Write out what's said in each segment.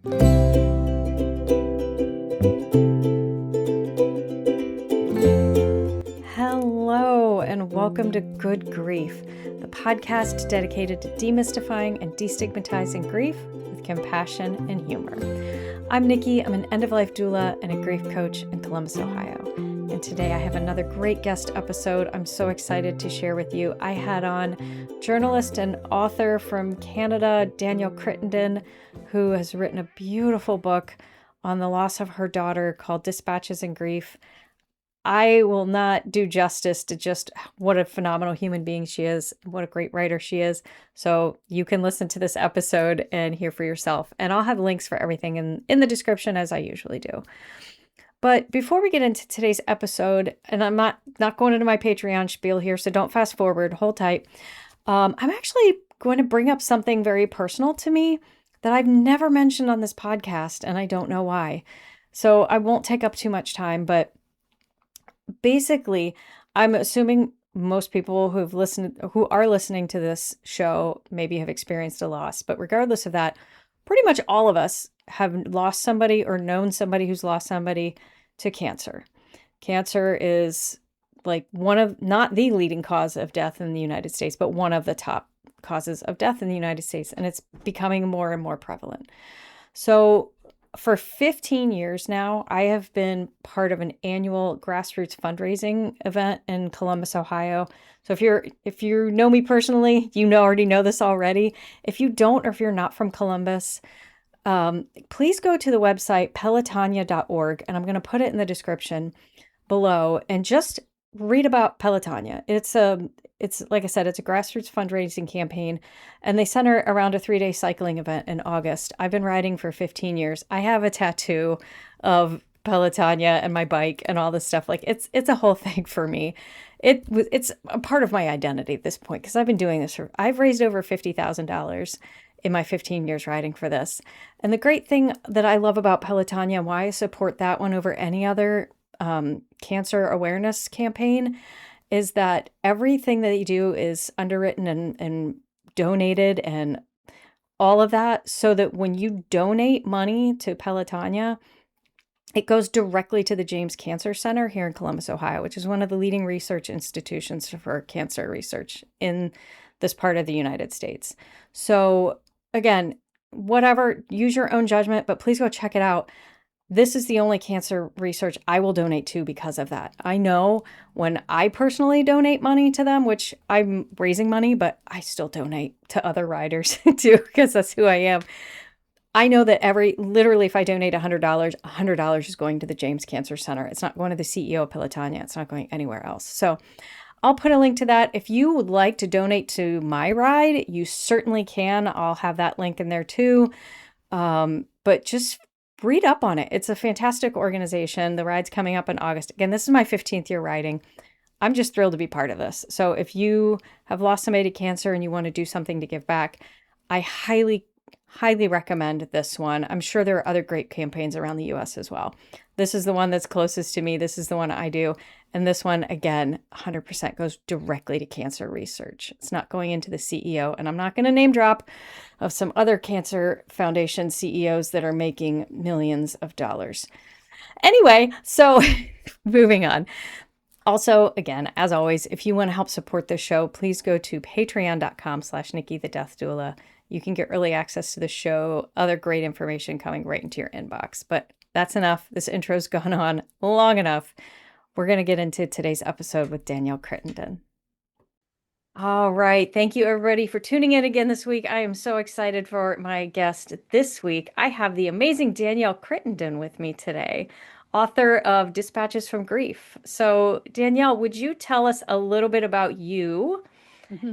Hello, and welcome to Good Grief, the podcast dedicated to demystifying and destigmatizing grief with compassion and humor. I'm Nikki. I'm an end-of-life doula and a grief coach in Columbus, Ohio. And today I have another great guest episode I'm so excited to share with you. I had on journalist and author from Canada, Danielle Crittenden, who has written a beautiful book on the loss of her daughter called Dispatches in Grief. I will not do justice to just what a phenomenal human being she is, what a great writer she is. So you can listen to this episode and hear for yourself. And I'll have links for everything in the description, as I usually do. But before we get into today's episode, and I'm not going into my Patreon spiel here, so don't fast forward, hold tight. I'm actually going to bring up something very personal to me that I've never mentioned on this podcast, and I don't know why. So I won't take up too much time, but basically, I'm assuming most people who are listening to this show maybe have experienced a loss. But regardless of that, pretty much all of us have lost somebody or known somebody who's lost somebody to cancer. Cancer is like not the leading cause of death in the United States, but one of the top causes of death in the United States. And it's becoming more and more prevalent. So for 15 years now, I have been part of an annual grassroots fundraising event in Columbus, Ohio. So if you know me personally, already know this already. If you don't, or if you're not from Columbus, please go to the website pelotonia.org, and I'm going to put it in the description below, and just read about Pelotonia. It's like I said, it's a grassroots fundraising campaign, and they center around a 3-day cycling event in August. I've been riding for 15 years. I have a tattoo of Pelotonia and my bike and all this stuff. Like it's a whole thing for me. It's a part of my identity at this point, because I've been doing this I've raised over $50,000 in my 15 years riding for this. And the great thing that I love about Pelotonia, and why I support that one over any other cancer awareness campaign, is that everything that you do is underwritten and donated and all of that, so that when you donate money to Pelotonia, it goes directly to the James Cancer Center here in Columbus, Ohio, which is one of the leading research institutions for cancer research in this part of the United States. So again, whatever, use your own judgment, but please go check it out. This is the only cancer research I will donate to because of that. I know when I personally donate money to them, which I'm raising money, but I still donate to other riders too, because that's who I am. I know that literally if I donate $100, $100 is going to the James Cancer Center. It's not going to the CEO of Pelotonia. It's not going anywhere else. So I'll put a link to that. If you would like to donate to my ride, you certainly can. I'll have that link in there too. But just read up on it. It's a fantastic organization. The ride's coming up in August. Again, this is my 15th year riding. I'm just thrilled to be part of this. So if you have lost somebody to cancer and you want to do something to give back, I highly, highly recommend this one. I'm sure there are other great campaigns around the US as well. This is the one that's closest to me. This is the one I do. And this one, again, 100% goes directly to cancer research. It's not going into the CEO. And I'm not going to name drop of some other cancer foundation CEOs that are making millions of dollars. Anyway, so moving on. Also, again, as always, if you want to help support this show, please go to patreon.com/Nikki the Death Doula. You can get early access to the show, other great information coming right into your inbox. But that's enough. This intro's gone on long enough. We're going to get into today's episode with Danielle Crittenden. All right. Thank you, everybody, for tuning in again this week. I am so excited for my guest this week. I have the amazing Danielle Crittenden with me today, author of Dispatches from Grief. So, Danielle, would you tell us a little bit about you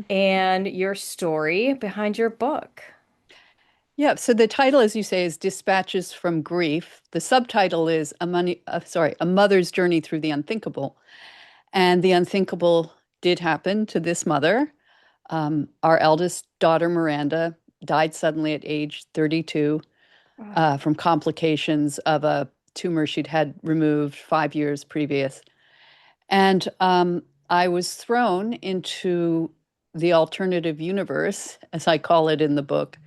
and your story behind your book? Yeah, so the title, as you say, is Dispatches from Grief. The subtitle is A Mother's Journey Through the Unthinkable. And the unthinkable did happen to this mother. Our eldest daughter, Miranda, died suddenly at age 32 from complications of a tumor she'd had removed 5 years previous. And I was thrown into the alternative universe, as I call it in the book,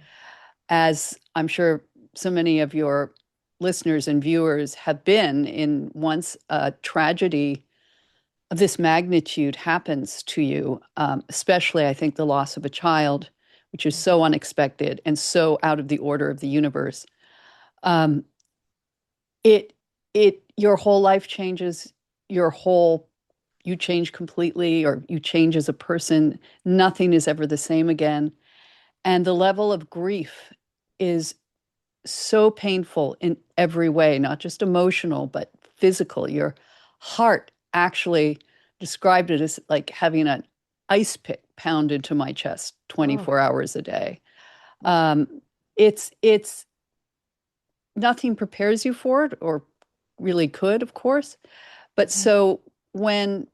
as I'm sure so many of your listeners and viewers have been in once a tragedy of this magnitude happens to you, especially I think the loss of a child, which is so unexpected and so out of the order of the universe. Um, it your whole life changes, your whole you change completely, or you change as a person. Nothing is ever the same again. And the level of grief is so painful in every way, not just emotional, but physical. Your heart actually described it as like having an ice pick pounded to my chest Oh, 24 hours a day. wow. Um, it's nothing prepares you for it, or really could, of course. But Mhm. so when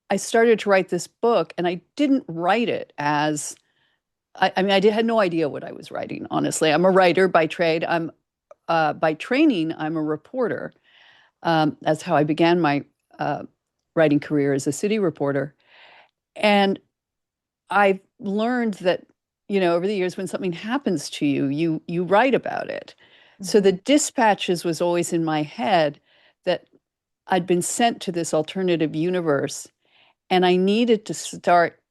I started to write this book, and I didn't write it as I mean, had no idea what I was writing, honestly. I'm a writer by trade. I'm by training, I'm a reporter. That's how I began my uh, writing career as a city reporter. And I've learned that, over the years, when something happens to you, you write about it. So the Mhm. dispatches was always in my head that I'd been sent to this alternative universe, and I needed to start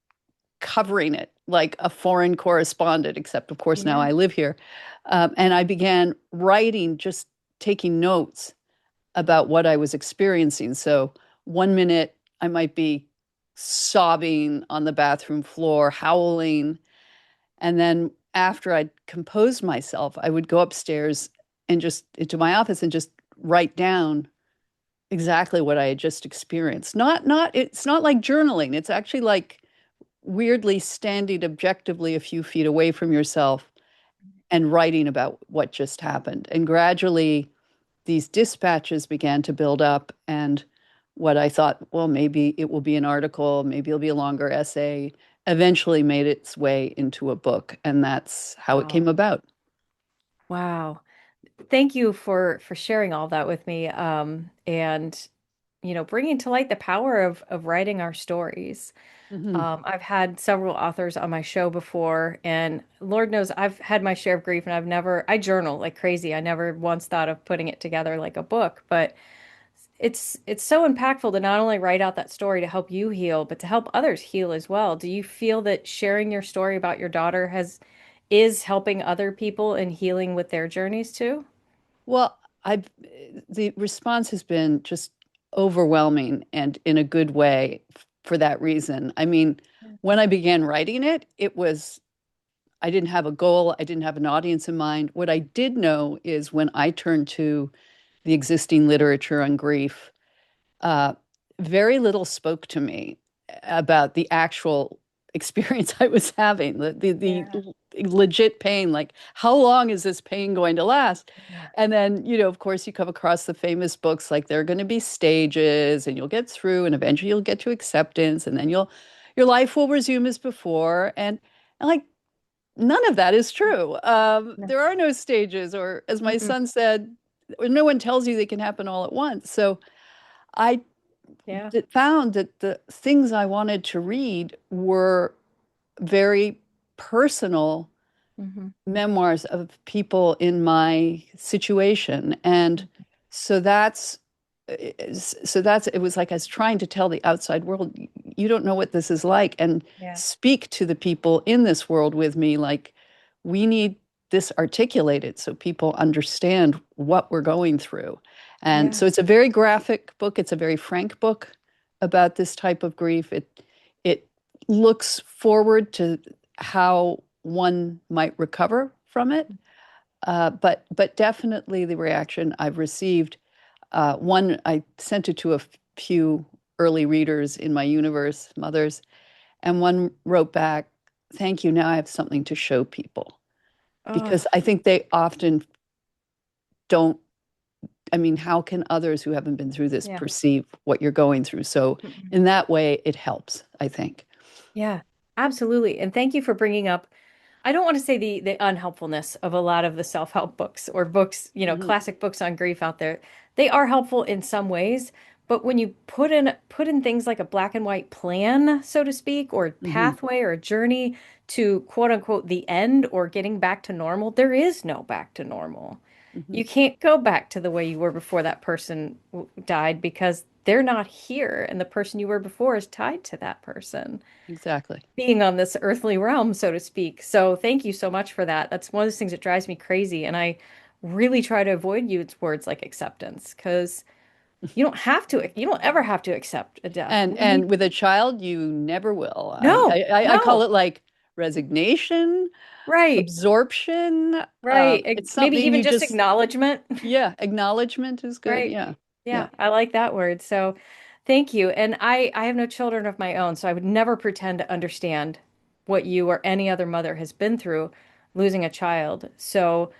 covering it like a foreign correspondent, except of course now Yeah. I live here. And I began writing, just taking notes about what I was experiencing. So 1 minute I might be sobbing on the bathroom floor, howling. And then after I'd composed myself, I would go upstairs and just into my office and just write down exactly what I had just experienced. It's not like journaling. It's actually like weirdly standing objectively a few feet away from yourself and writing about what just happened. And gradually, these dispatches began to build up. And what I thought, well, maybe it will be an article, maybe it'll be a longer essay, eventually made its way into a book. And that's how it came Wow. about. Wow. Thank you for sharing all that with me. And bringing to light the power of writing our stories. Mm-hmm. I've had several authors on my show before, and Lord knows I've had my share of grief, and I journal like crazy. I never once thought of putting it together like a book, but it's so impactful to not only write out that story to help you heal, but to help others heal as well. Do you feel that sharing your story about your daughter is helping other people in healing with their journeys too? Well, I've the response has been just overwhelming, and in a good way, for that reason. I mean, when I began writing it, I didn't have a goal, I didn't have an audience in mind. What I did know is when I turned to the existing literature on grief, uh, very little spoke to me about the actual experience I was having, the Yeah. legit pain, like how long is this pain going to last? Yeah. And then, of course, you come across the famous books like there are going to be stages and you'll get through and eventually you'll get to acceptance and then your life will resume as before. And like none of that is true. No. There are no stages, or as my Mm-mm. son said, no one tells you they can happen all at once. So I Yeah. found that the things I wanted to read were very personal Hmm. memoirs of people in my situation. And so that's it was like I was trying to tell the outside world, you don't know what this is like, and Yeah. speak to the people in this world with me like we need this articulated so people understand what we're going through. And Yeah. so it's a very graphic book, it's a very frank book about this type of grief. It looks forward to how one might recover from it. But definitely the reaction I've received. One, I sent it to a few early readers in my universe, mothers, and one wrote back, "Thank you. Now I have something to show people." Oh, Because I think they often don't. I mean, how can others who haven't been through this yeah. perceive what you're going through? So, Mhm. in that way, it helps, I think. Yeah, absolutely. And thank you for bringing up, I don't want to say the unhelpfulness of a lot of the self-help books or books, Mhm. classic books on grief out there. They are helpful in some ways, But when you put in things like a black and white plan, so to speak, or Hmm. pathway or a journey to quote unquote the end or getting back to normal, there is no back to normal. Hmm. You can't go back to the way you were before that person died because they're not here, and the person you were before is tied to that person Exactly. being on this earthly realm, so to speak. So thank you so much for that. That's one of those things that drives me crazy, and I really try to avoid use words like acceptance because you don't ever have to accept a death. And with a child, you never will. No, I call no, it like resignation, right, absorption. right. It's Maybe something even you just just, acknowledgement. yeah, acknowledgement is good. Right. Yeah. Yeah. Yeah, I like that word. So thank you. And I have no children of my own, so I would never pretend to understand what you or any other mother has been through losing a child. So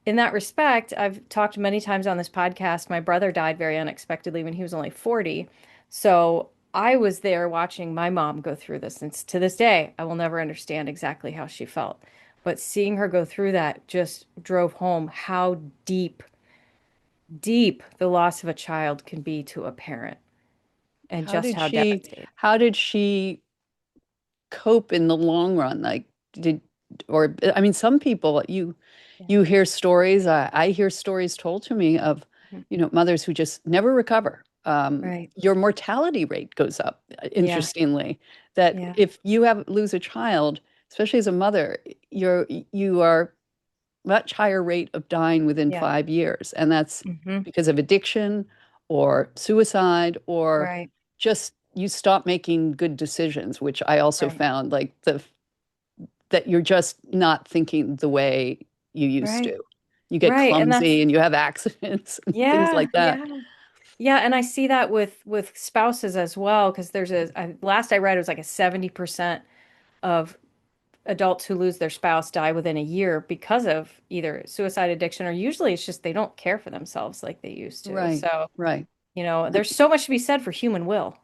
in that respect, I've talked many times on this podcast. My brother died very unexpectedly when he was only 40. So I was there watching my mom go through this. And to this day, I will never understand exactly how she felt. But seeing her go through that just drove home how deep the loss of a child can be to a parent and How just did how she, devastating. how did she cope in the long run? Like, did, or I mean, some people Yeah. you hear stories. I hear stories told to me of, Mhm. mothers who just never recover. Right. Your mortality rate goes up, Yeah. interestingly. That Yeah. if you have lose a child, especially as a mother, you are much higher rate of dying within Yeah. 5 years, and that's Hmm. because of addiction or suicide or Right. just you stop making good decisions, which I also Right. found like the that you're just not thinking the way you used Right. to. You get Right. And that's clumsy and you have accidents and things yeah. like that. Yeah. Yeah, and I see that with spouses as well, because last I read it was like a 70% of adults who lose their spouse die within a year because of either suicide, addiction, or usually it's just they don't care for themselves like they used to. Right, So, right. there's so much to be said for human will.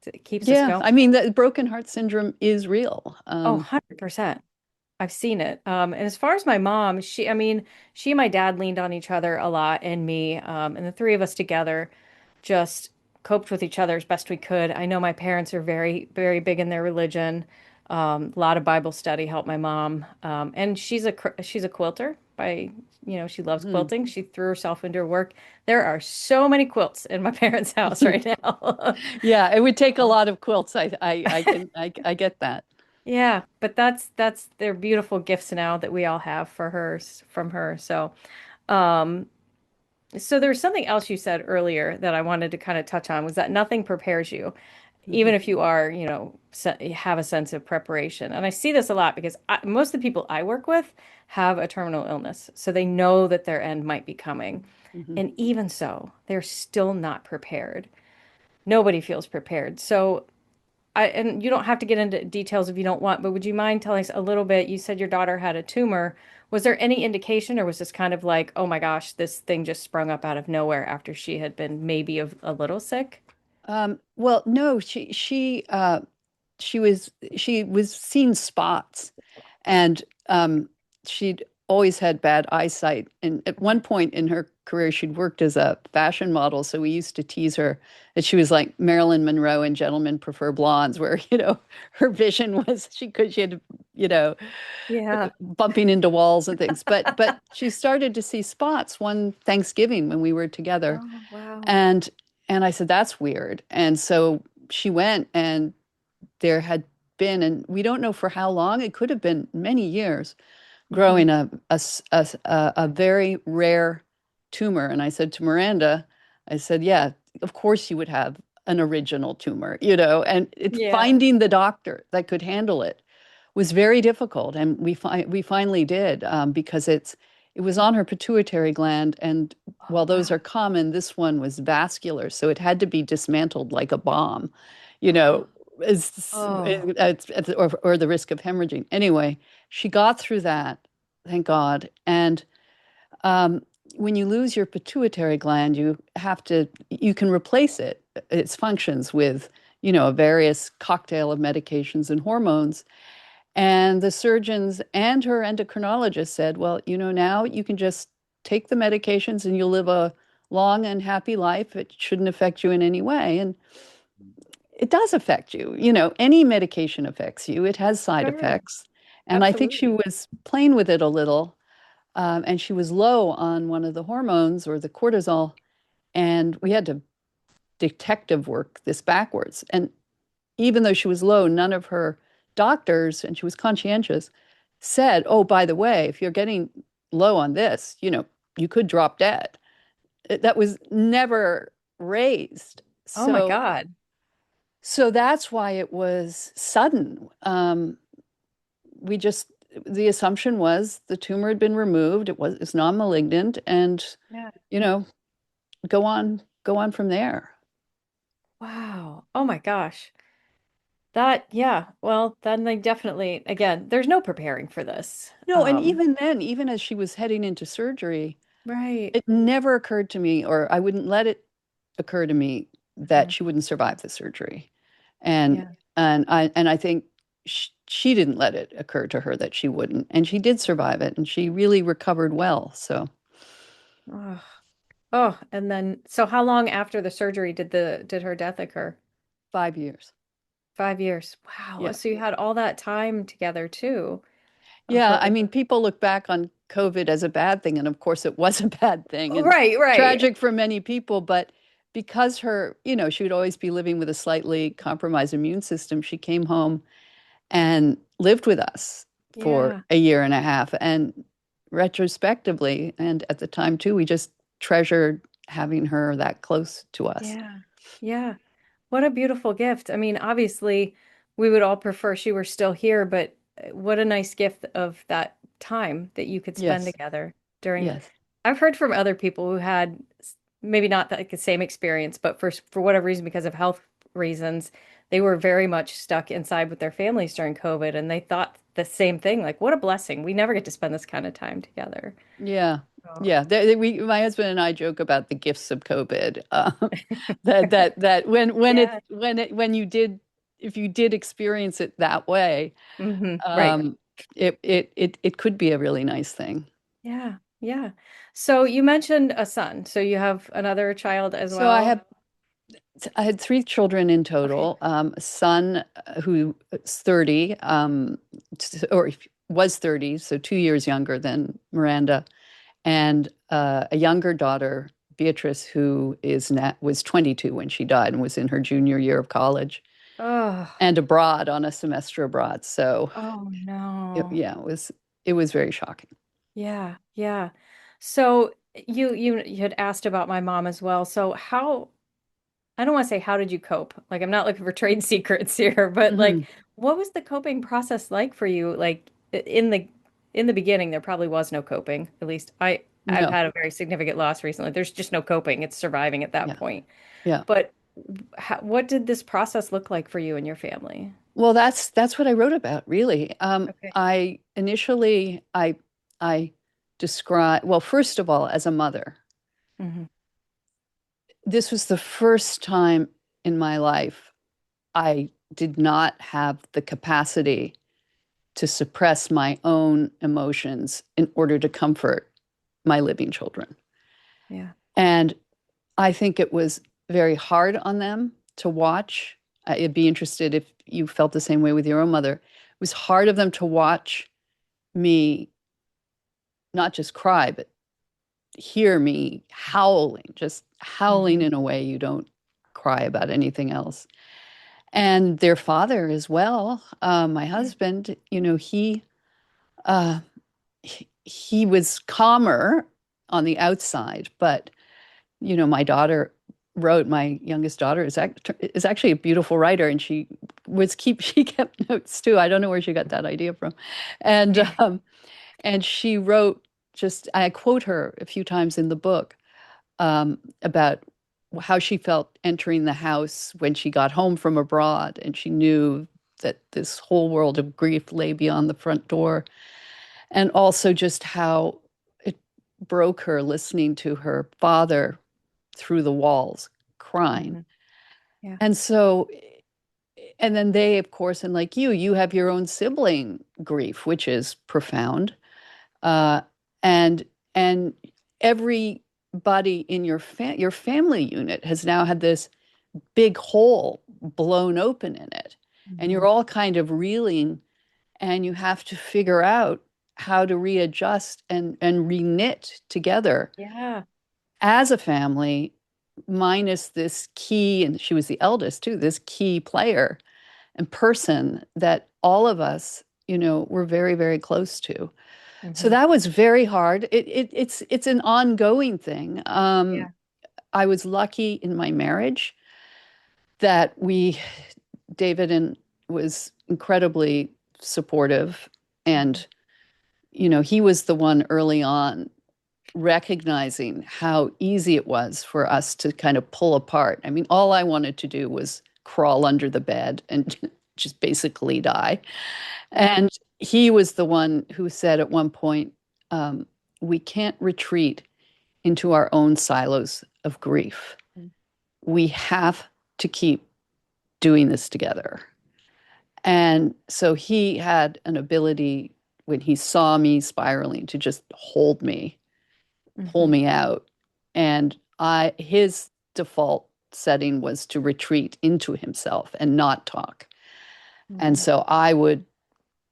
It keeps us Yeah, going. I mean, the broken heart syndrome is real. Oh, 100%. I've seen it. And as far as my mom, I mean, she and my dad leaned on each other a lot and me, and the three of us together just coped with each other as best we could. I know my parents are very, very big in their religion. A lot of Bible study helped my mom. And she's a quilter she loves Mhm. quilting. She threw herself into her work. There are so many quilts in my parents' house right now. Yeah, it would take a lot of quilts. I get that. Yeah, but that's they're beautiful gifts now that we all have for hers from her. Um, so there's something else you said earlier that I wanted to kind of touch on was that nothing prepares you, even Mhm. if you are, have a sense of preparation. And I see this a lot because most of the people I work with have a terminal illness, so they know that their end might be coming. Mhm. And even so, they're still not prepared. Nobody feels prepared. So and you don't have to get into details if you don't want, but would you mind telling us a little bit? You said your daughter had a tumor. Was there any indication, or was this kind of like, oh my gosh, this thing just sprung up out of nowhere after she had been maybe a little sick? Well, no, she was seeing spots, and she'd always had bad eyesight. And at one point in her career, she'd worked as a fashion model, so we used to tease her that she was like Marilyn Monroe in Gentlemen Prefer Blondes, where her vision was she had you know Yeah. bumping into walls and things. But she started to see spots one Thanksgiving when we were together, Oh, wow. and and I said, that's weird. And so she went, and there had been, and we don't know for how long, it could have been many years, Hmm. growing a very rare tumor. And I said to Miranda, I said, yeah, of course you would have an original tumor, and it's Yeah. finding the doctor that could handle it was very difficult. And we finally did, because it was on her pituitary gland. And Oh, while those wow. are common, this one was vascular. So it had to be dismantled like a bomb, you Oh, know, oh, or the risk of hemorrhaging. Anyway, she got through that, thank God. And um, when you lose your pituitary gland, you can replace its functions with, a various cocktail of medications and hormones. And the surgeons and her endocrinologist said, well, now you can just take the medications and you'll live a long and happy life. It shouldn't affect you in any way. And it does affect you. Any medication affects you. It has side Sure. effects. And I think she Absolutely. was playing with it a little. And she was low on one of the hormones or the cortisol. And we had to detective work this backwards. And even though she was low, none of her doctors, and she was conscientious, said, oh, by the way, if you're getting low on this, you could drop dead. That was never raised. Oh my So, God. so that's why it was sudden. We just, the assumption was the tumor had been removed. It's non-malignant, and Yeah. you know, go on from there. Wow. Oh my gosh. That, yeah. Well, then they definitely, again, there's no preparing for this. No, and even then, even as she was heading into surgery, Right. it never occurred to me, or I wouldn't let it occur to me that Mhm. she wouldn't survive the surgery. And Yeah. I think she didn't let it occur to her that she wouldn't, and she did survive it, and she really recovered well. So Oh, oh, and then so how long after the surgery did her death occur? 5 years. 5 years. Wow. Yeah. So you had all that time together too of Yeah, I her. mean, people look back on COVID as a bad thing, and of course it was a bad thing Oh, and right, right. tragic for many people, but because she would always be living with a slightly compromised immune system, she came home and lived with us for Yeah. a year and a half. And retrospectively, and at the time too, we just treasured having her that close to us. Yeah. Yeah. What a beautiful gift. I mean, obviously, we would all prefer she were still here, but what a nice gift of that time that you could spend Yes, together during. yes, I've heard from other people who had maybe not like the same experience, but for whatever reason, because of health reasons, they were very much stuck inside with their families during COVID, and they thought the same thing, like, what a blessing. We never get to spend this kind of time together. yeah. Oh. Yeah, my husband and I joke about the gifts of COVID. That Yeah. when you did, if you did experience it that way, Right. um, it could be a really nice thing. Yeah. Yeah. So you mentioned a son. So you have another child as So well. I had three children in Okay. total. A son who is 30, or was 30, so 2 years younger than Miranda, and a younger daughter, Beatrice, was 22 when she died and was in her junior year of college Oh, and abroad on a semester abroad. So oh no. yeah, it was very shocking. Yeah, yeah. So you had asked about my mom as well. So how I don't want to say how did you cope? Like I'm not looking for trade secrets here, but like Hmm. what was the coping process like for you? Like in the beginning there probably was no coping. At least I've No, had a very significant loss recently. There's just no coping. It's surviving at that yeah, point. yeah. But what did this process look like for you and your family? Well, that's what I wrote about, really. Okay. I initially I describe well, first of all, as a mother, Hmm. this was the first time in my life I did not have the capacity to suppress my own emotions in order to comfort my living children. Yeah. And I think it was very hard on them to watch. I'd be interested if you felt the same way with your own mother. It was hard of them to watch me not just cry, but hear me howling, just howling Hmm. in a way you don't cry about anything else. And their father as well, my Yeah. husband, uh, he was calmer on the outside, but my youngest daughter is actually a beautiful writer, and she kept notes too. I don't know where she got that idea from, and she wrote, just I quote her a few times in the book, about how she felt entering the house when she got home from abroad, and she knew that this whole world of grief lay beyond the front door, and also just how it broke her listening to her father through the walls crying. Hmm. Yeah. And so, and then they, of course, and like you have your own sibling grief, which is profound. Uh, and and every everybody in your family unit has now had this big hole blown open in it. And Mhm. you're all kind of reeling, and you have to figure out how to readjust and reknit together Yeah. as a family, minus this key, and she was the eldest too, this key player and person that all of us, were very, very close to. So Hmm. that was very hard. It's an ongoing thing. Yeah. I was lucky in my marriage that David and was incredibly supportive, Mhm. and he was the one early on recognizing how easy it was for us to kind of pull apart. I mean, all I wanted to do was crawl under the bed and just basically die. Yeah. And he was the one who said at one point, um, we can't retreat into our own silos of grief. We have to keep doing this together. And so he had an ability when he saw me spiraling to just hold me, pull Hmm. me out. And his default setting was to retreat into himself and not talk. And Hmm. so I would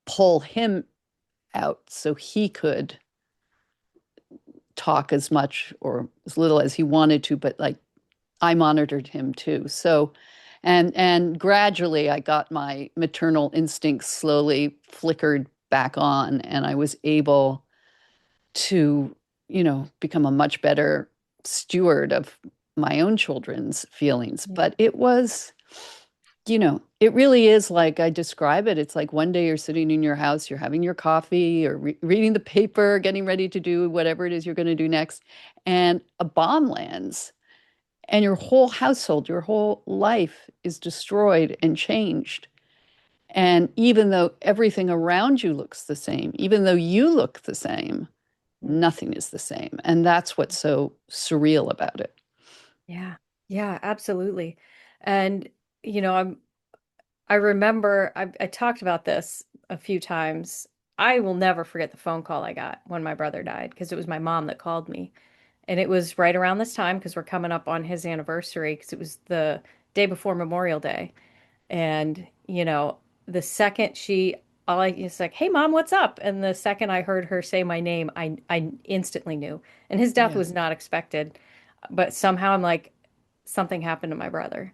pull him out so he could talk as much or as little as he wanted to, but like I monitored him too. So and gradually I got my maternal instincts slowly flickered back on, and I was able to, become a much better steward of my own children's feelings. Yeah. But it really is like I describe it. It's like one day you're sitting in your house, you're having your coffee or reading the paper, getting ready to do whatever it is you're going to do next, and a bomb lands, and your whole household, your whole life is destroyed and changed. And even though everything around you looks the same, even though you look the same, nothing is the same. And that's what's so surreal about it. Yeah. Yeah, absolutely. And I remember I talked about this a few times. I will never forget the phone call I got when my brother died because it was my mom that called me. And it was right around this time because we're coming up on his anniversary because it was the day before Memorial Day. And, the second all I was like, "Hey, mom, what's up?" And the second I heard her say my name, I instantly knew. And his death Yeah. was not expected, but somehow I'm like, something happened to my brother.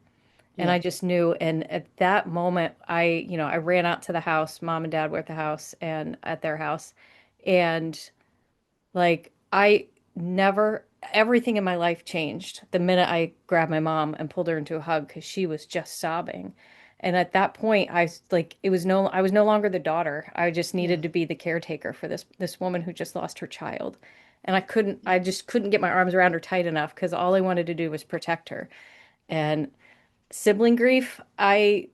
And Yeah. I just knew. And at that moment, I ran out to the house. Mom and dad were at the house and at their house. And like, I never, everything in my life changed the minute I grabbed my mom and pulled her into a hug because she was just sobbing. And at that point, I was no longer the daughter. I just Yeah. needed to be the caretaker for this woman who just lost her child. And Yeah. I just couldn't get my arms around her tight enough because all I wanted to do was protect her. And sibling grief, I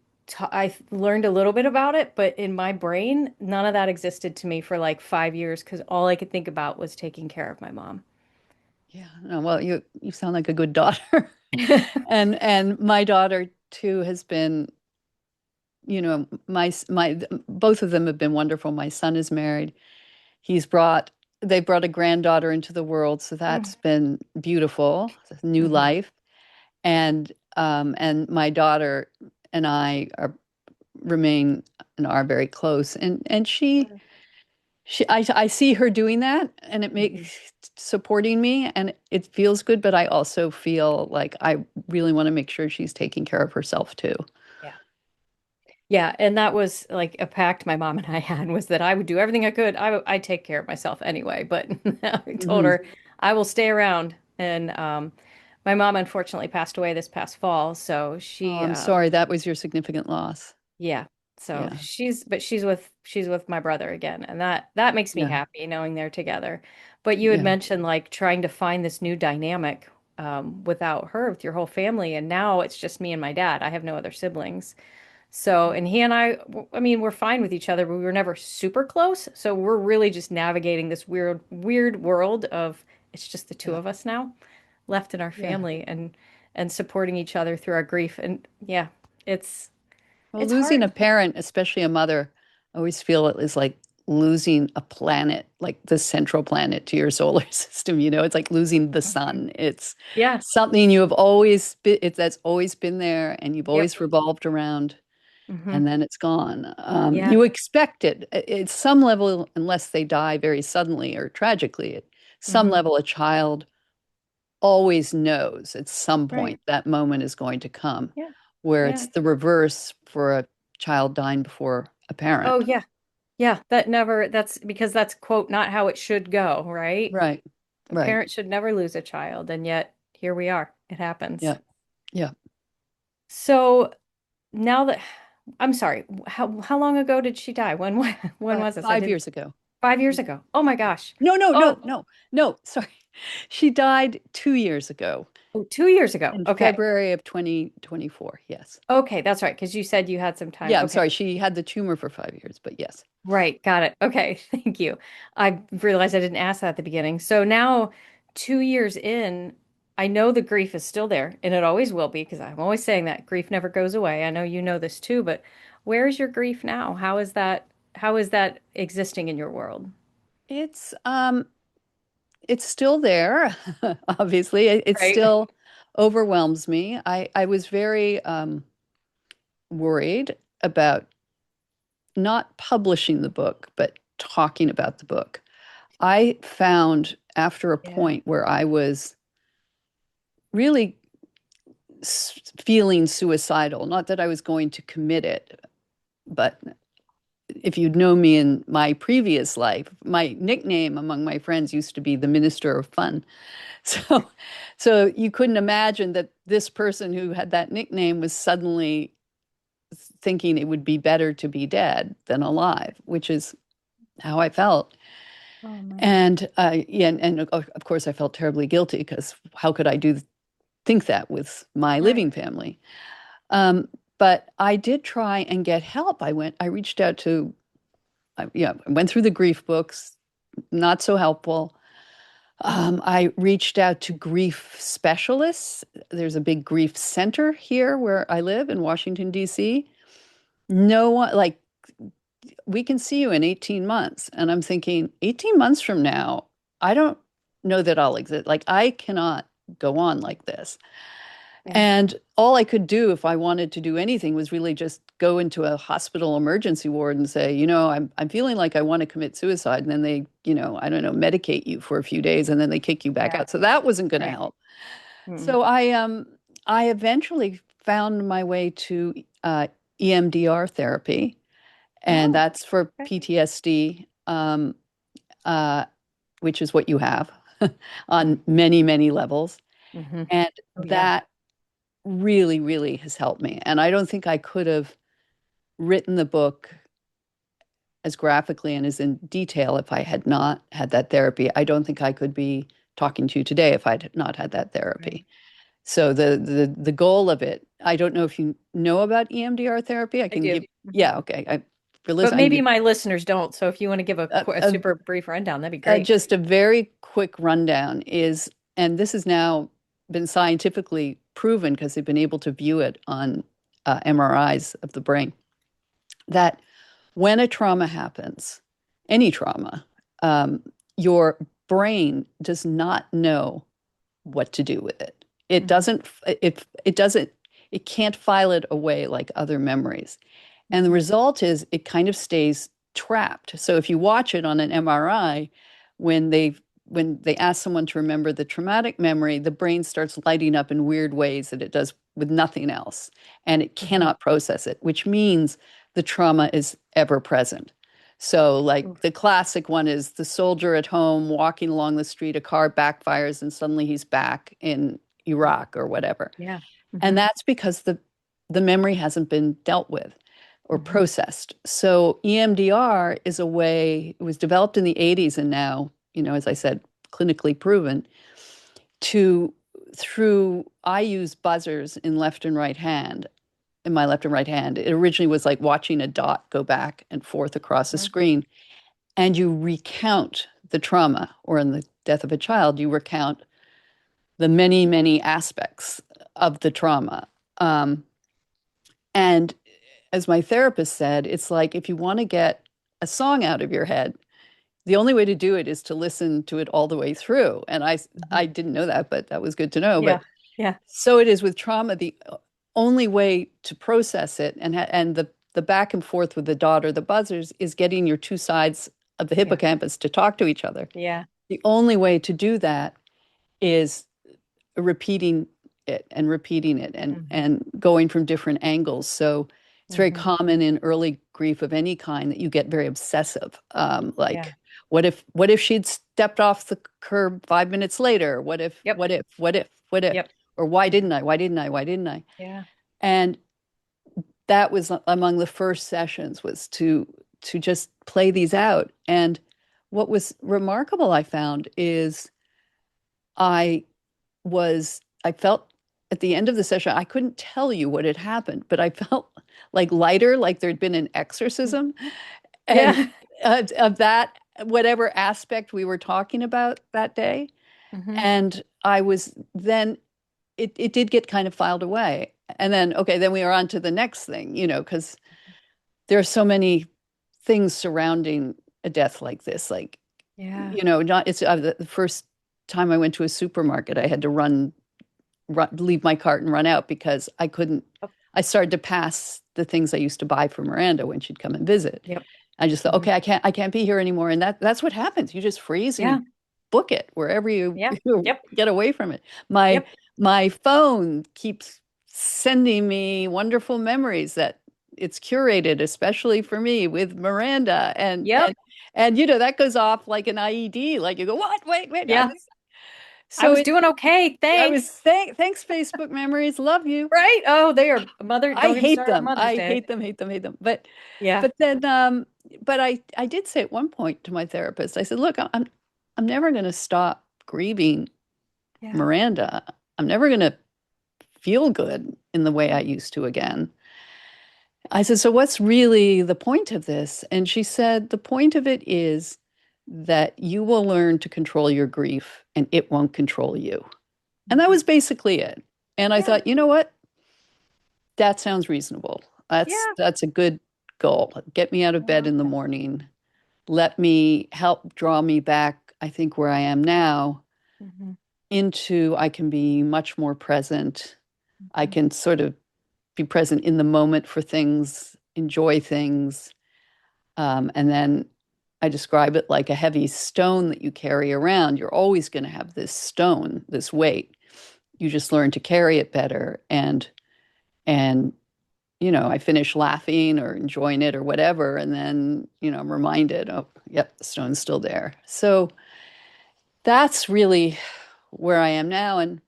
learned a little bit about it, but in my brain, none of that existed to me for like 5 years because all I could think about was taking care of my mom. Yeah. No, well, you sound like a good daughter. And my daughter too has been, my both of them have been wonderful. My son is married. He's brought they brought a granddaughter into the world, so that's been beautiful, a new Mhm. life. And my daughter and I remain and are very close. And I see her doing that, and it Mhm. makes supporting me, and it feels good. But I also feel like I really want to make sure she's taking care of herself too. Yeah. Yeah, and that was like a pact my mom and I had was that I would do everything I could. I'd take care of myself anyway, but I told Hmm. her I will stay around. And my mom unfortunately passed away this past fall, so Oh, she I'm sorry. That was your significant loss. yeah. So Yeah. she's with my brother again, and that makes me Yeah. happy knowing they're together. But you had Yeah. mentioned like trying to find this new dynamic without her with your whole family, and now it's just me and my dad. I have no other siblings. So, and he and I mean, we're fine with each other, but we were never super close. So we're really just navigating this weird world of it's just the two Yeah. of us now left in our Yeah. family and supporting each other through our grief. And yeah, it's Well, it's losing a hard. parent, especially a mother, I always feel it is like losing a planet, like the central planet to your solar system. It's like losing the Mhm. sun. It's Yeah. something you have always been, that's always been there and you've Yep. always revolved around, Hmm. and then it's gone. Yeah. You expect it at some level, unless they die very suddenly or tragically, at some Hmm. level, a child always knows at some Right. point that moment is going to come, Yeah. where Yeah. it's the reverse for a child dying before a Oh, parent. yeah. Yeah. That's because that's, quote, not how it should go, right? Right, A right. parent should never lose a child, and yet here we are. It happens. Yeah, yeah. So now that I'm sorry, how long ago did she die? When was this? I 5 did years ago. 5 years ago. Oh my gosh. No, no, Oh, no, no, no. Sorry. She died 2 years ago oh, 2 years ago. in Okay. February of 2024. Yes. Okay, that's right, because you said you had some time. Yeah, I'm Okay. sorry. She had the tumor for 5 years, but yes. Right, got it. Okay, thank you. I realized I didn't ask that at the beginning. So now, 2 years in, I know the grief is still there, and it always will be, because I'm always saying that grief never goes away. I know you know this too, but where is your grief now? How is that existing in your world? It's um it's still there, obviously. It Right. still overwhelms me. I was very worried about not publishing the book, but talking about the book. I found after a Yeah. point where I was really feeling suicidal, not that I was going to commit it, but if you'd known me in my previous life, my nickname among my friends used to be the Minister of Fun. So, so you couldn't imagine that this person who had that nickname was suddenly thinking it would be better to be dead than alive, which is how I felt. Oh man. And yeah, and of course I felt terribly guilty because how could I think that with my Right. living family? Um, but I did try and get help. I reached out to, yeah, I went through the grief books, not so helpful. I reached out to grief specialists. There's a big grief center here where I live in Washington, D.C. No one, like, we can see you in 18 months. And I'm thinking, 18 months from now, I don't know that I'll exist. Like, I cannot go on like this. Yeah. And all I could do if I wanted to do anything was really just go into a hospital emergency ward and say, I'm feeling like I want to commit suicide. And then they, I don't know, medicate you for a few days and then they kick you back Yeah. out. So that wasn't going to Right. help. Mm. So I eventually found my way to EMDR therapy, and Oh, that's for okay. PTSD, uh, which is what you have on many, many levels. Mm-hmm. And Oh yeah. that really, really has helped me. And I don't think I could have written the book as graphically and as in detail if I had not had that therapy. I don't think I could be talking to you today if I'd not had that Right. therapy. So the goal of it, I don't know if you know about EMDR therapy. I I can do. give, Mhm. yeah, okay. For But listeners, I can maybe give my listeners don't. So if you want to give a, a a, super brief rundown, that'd be great. just a very quick rundown is, and this has now been scientifically proven because they've been able to view it on MRIs of the brain, that when a trauma happens, any trauma, um, your brain does not know what to do with it. It Hmm. doesn't, it doesn't, it can't file it away like other memories. And the Hmm. result is it kind of stays trapped. So if you watch it on an MRI, when they when they ask someone to remember the traumatic memory, the brain starts lighting up in weird ways that it does with nothing else, and it Hmm. cannot process it, which means the trauma is ever present. So, like Oof. the classic one is the soldier at home walking along the street, a car backfires, and suddenly he's back in Iraq or whatever. Yeah. And Hmm. that's because the memory hasn't been dealt with or Hmm. processed. So EMDR is a way, it was developed in the 80s and now, as I said, clinically proven to through I use buzzers in left and right hand in my left and right hand. It originally was like watching a dot go back and forth across a screen, and you recount the trauma, or in the death of a child, you recount the many, many aspects of the trauma. And as my therapist said, it's like if you want to get a song out of your head, the only way to do it is to listen to it all the way through. And I Mhm. didn't know that, but that was good to know. Yeah. But Yeah. so it is with trauma. The only way to process it and the back and forth with the dot or the buzzers is getting your two sides of the Yeah. hippocampus to talk to each other. Yeah. The only way to do that is repeating it and repeating it Hmm. and going from different angles. So it's very Hmm. common in early grief of any kind that you get very obsessive. Yeah. Like, what if she'd stepped off the curb 5 minutes later? What if, Yep. what if, what if, what if? Yep. Or why Yeah. didn't I? Why didn't I? Why didn't I? Yeah. And that was among the first sessions was to just play these out. And what was remarkable, I found, is I I felt at the end of the session, I couldn't tell you what had happened, but I felt like lighter, like there'd been an exorcism and Yeah. of that, whatever aspect we were talking about that day. Hmm. And I was then, it did get kind of filed away. And then, okay, then we are on to the next thing, because there are so many things surrounding a death like this. Like, Yeah. not, it's the first time I went to a supermarket, I had to leave my cart and run out because I couldn't. Oh, I started to pass the things I used to buy for Miranda when she'd come and visit. yep. I just thought, Hmm. okay, I can't be here anymore, and that's what happens. You just freeze and Yeah. you book it wherever you, Yeah. you Yep. get away from it. My Yep. my phone keeps sending me wonderful memories that it's curated especially for me with Miranda and Yep. that goes off like an IED. Like you go, what? Wait. Yeah. I So was doing okay. I was Thanks. thanks Facebook memories. Love you. Right? Oh, they are mother. I Don't get me hate started on them. Mother's I Day. hate them, hate them, hate them. But Yeah. but then but I did say at one point to my therapist, I said, look, I'm never going to stop grieving Yeah. Miranda. I'm never going to feel good in the way I used to again. I said, so what's really the point of this? And she said, the point of it is that you will learn to control your grief and it won't control you. And that Mhm. was basically it. And I Yeah. thought, you know what? That sounds reasonable. That's Yeah. that's a good goal. Get me out of I bed love in the that. morning. Let me help draw me back, I think, where I am now Hmm. into I can be much more present. I Hmm. can sort of be present in the moment for things, enjoy things. And then I describe it like a heavy stone that you carry around. You're always going to have this stone, this weight. You just learn to carry it better. And I finish laughing or enjoying it or whatever. And then, I'm reminded, oh, yep, the stone's still there. So that's really where I am now. And,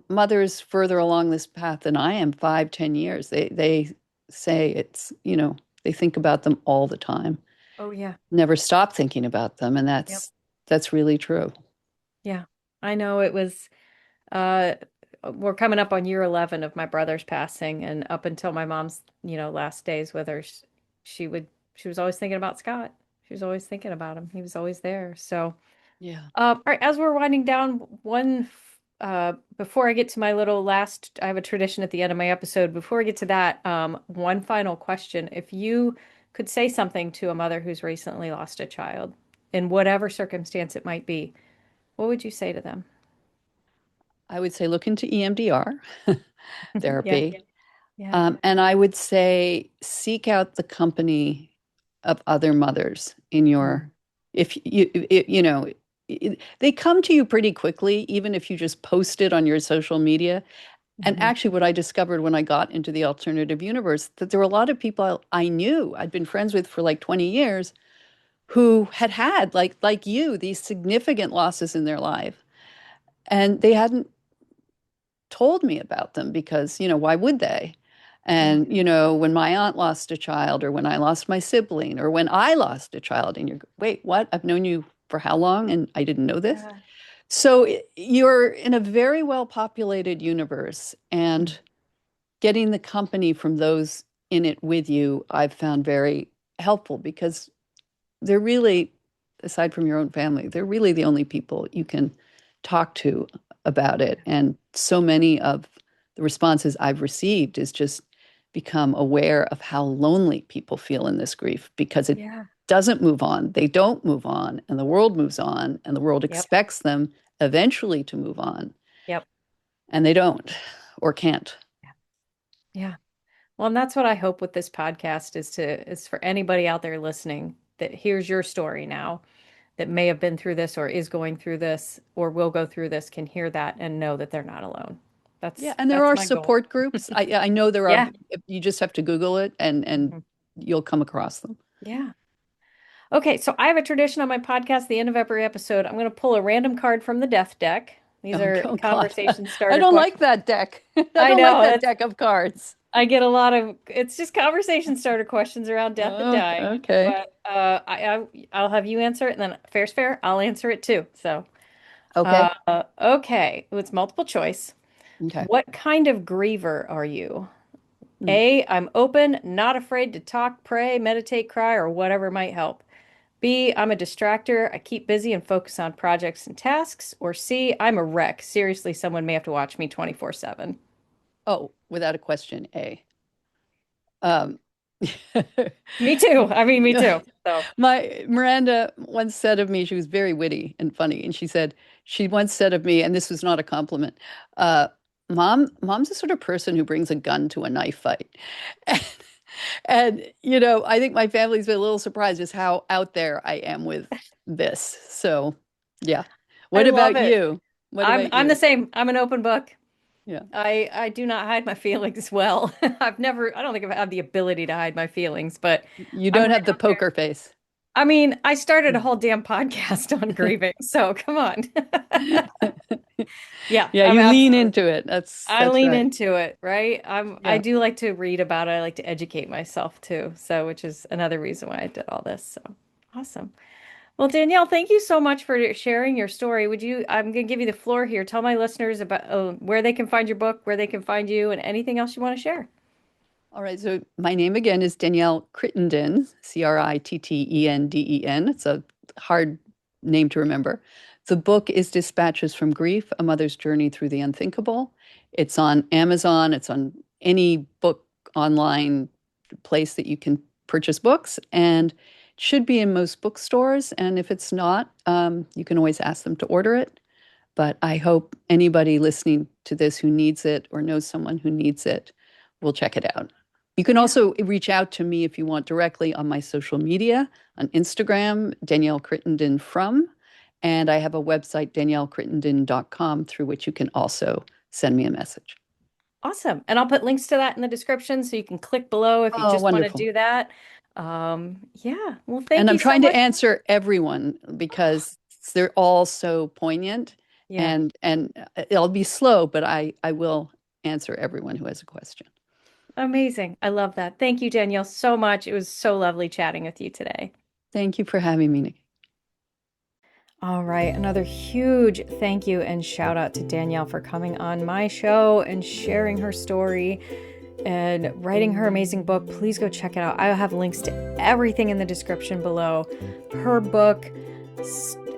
mothers further along this path than I am, 5, 10 years, they say they think about them all the time, Oh, yeah. never stop thinking about them. And Yep. that's really true. Yeah. I know it was, uh, we're coming up on year 11 of my brother's passing, and up until my mom's, last days with her, she would, she was always thinking about Scott. She was always thinking about him. He was always there. So, Yeah. all right, as we're winding down, before I get to my little last, I have a tradition at the end of my episode. Before I get to that, one final question. If you could say something to a mother who's recently lost a child, in whatever circumstance it might be, what would you say to them? I would say look into EMDR Yeah, therapy. yeah. And I would say seek out the company of other mothers in Mm, if you, they come to you pretty quickly, even if you just post it on your social media. And mhm. actually, what I discovered when I got into the alternative universe, that there were a lot of people I knew, I'd been friends with for like 20 years, who had like you, these significant losses in their life. And they hadn't told me about them because, why would they? Yeah, And, when my aunt lost a child, or when I lost my sibling, or when I lost a child, and you're, wait, what? I've known you for how long? And I didn't know this. yeah. So you're in a very well populated universe, Mm, and getting the company from those in it with you, I've found very helpful because they're really, aside from your own family, they're really the only people you can talk to about it. And so many of the responses I've received is just become aware of how lonely people feel in this grief because it Yeah. doesn't move on. They don't move on, and the world moves on, and the world Yep. expects them eventually to move on, Yep. and they don't or can't. Yeah. Well, and that's what I hope with this podcast is for anybody out there listening that hears your story now that may have been through this or is going through this or will go through this can hear that and know that they're not alone. Yeah, That's and there that's are my goal. support groups. I know there are. Yeah. You just have to Google it, and Mhm. you'll come across them. Yeah. Okay, so I have a tradition on my podcast, the end of every episode. I'm going to pull a random card from the death deck. These Oh, are oh God, conversation I starter don't like questions. that deck. I I don't like know. that deck of cards. I get a lot of it's just conversation starter questions around death and Oh, dying. okay. But I'll have you answer it, and then fair's fair. I'll answer it too. So Okay. okay, it's multiple choice. Okay. What kind of griever are you? Hmm. A, I'm open, not afraid to talk, pray, meditate, cry, or whatever might help. B, I'm a distractor. I keep busy and focus on projects and tasks. Or C, I'm a wreck. Seriously, someone may have to watch me 24/7. Oh, without a question, A. Um, Me too. I mean, me too. So my Miranda once said of me, she was very witty and funny, and she once said of me, and this was not a compliment, uh, mom's the sort of person who brings a gun to a knife fight. And, I think my family's been a little surprised just how out there I am with this. So, yeah. I What love about it. you? What I'm about I'm the you? same. I'm an open book. Yeah. I do not hide my feelings well. I don't think I've had the ability to hide my feelings, but You I'm don't right have the out there. poker face. I mean, I started a whole damn podcast on grieving, so come on. Yeah, Yeah, I'm you lean absolutely. into it. That's I that's lean right. into it, right? I Yeah. do like to read about it. I like to educate myself too. So, which is another reason why I did all this. So, awesome. Well, Danielle, thank you so much for sharing your story. I'm going to give you the floor here. Tell my listeners about where they can find your book, where they can find you, and anything else you want to share. All right. So my name again is Danielle Crittenden, Crittenden. It's a hard name to remember. The book is Dispatches from Grief, A Mother's Journey Through the Unthinkable. It's on Amazon. It's on any book online place that you can purchase books, and it should be in most bookstores. And if it's not, you can always ask them to order it. But I hope anybody listening to this who needs it or knows someone who needs it will check it out. You can Yeah. also reach out to me if you want directly on my social media, on Instagram, Danielle Crittenden from, and I have a website, daniellecrittenden.com, through which you can also send me a message. Awesome. And I'll put links to that in the description so you can click below if you Oh, just want to wonderful. do that. Yeah. Well, thank And I'm you so trying to much. answer everyone because they're all so poignant, Yeah. and it'll be slow, but I will answer everyone who has a question. Amazing. I love that. Thank you, Danielle, so much. It was so lovely chatting with you today. Thank you for having me, Nikki. All right. Another huge thank you and shout out to Danielle for coming on my show and sharing her story and writing her amazing book. Please go check it out. I'll have links to everything in the description below. Her book.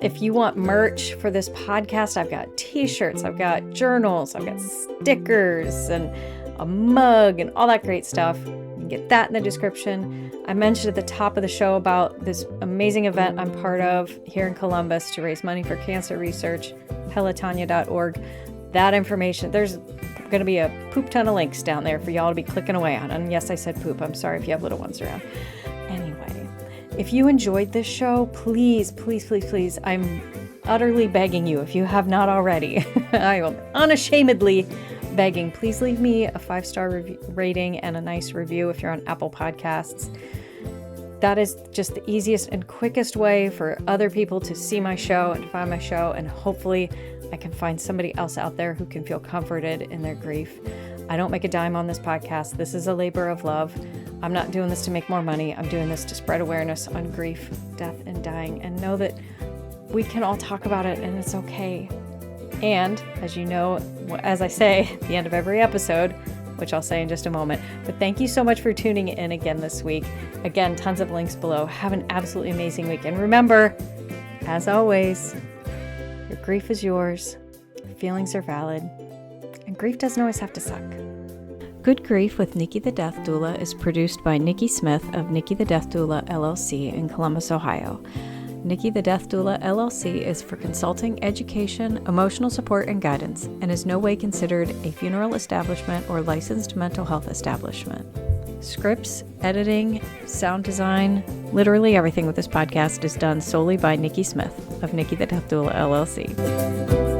If you want merch for this podcast, I've got t-shirts, I've got journals, I've got stickers and a mug and all that great stuff. You can get that in the description. I mentioned at the top of the show about this amazing event I'm part of here in Columbus to raise money for cancer research, Pelotonia.org. That information, there's going to be a poop ton of links down there for y'all to be clicking away on. And yes, I said poop. I'm sorry if you have little ones around. Anyway, if you enjoyed this show, please, please, please, please, I'm utterly begging you, if you have not already, I am unashamedly begging, please leave me a 5-star rating and a nice review if you're on Apple Podcasts. That is just the easiest and quickest way for other people to see my show and to find my show, and hopefully I can find somebody else out there who can feel comforted in their grief. I don't make a dime on this podcast. This is a labor of love. I'm not doing this to make more money. I'm doing this to spread awareness on grief, death, and dying, and know that we can all talk about it and it's okay. And as you know, as I say at the end of every episode, which I'll say in just a moment, but thank you so much for tuning in again this week. Again, tons of links below. Have an absolutely amazing week. And remember, as always, your grief is yours, your feelings are valid, and grief doesn't always have to suck. Good Grief with Nikki the Death Doula is produced by Nikki Smith of Nikki the Death Doula LLC in Columbus, Ohio. Nikki the Death Doula LLC is for consulting, education, emotional support, and guidance, and is no way considered a funeral establishment or licensed mental health establishment. Scripts, editing, sound design, literally everything with this podcast is done solely by Nikki Smith of Nikki the Death Doula LLC.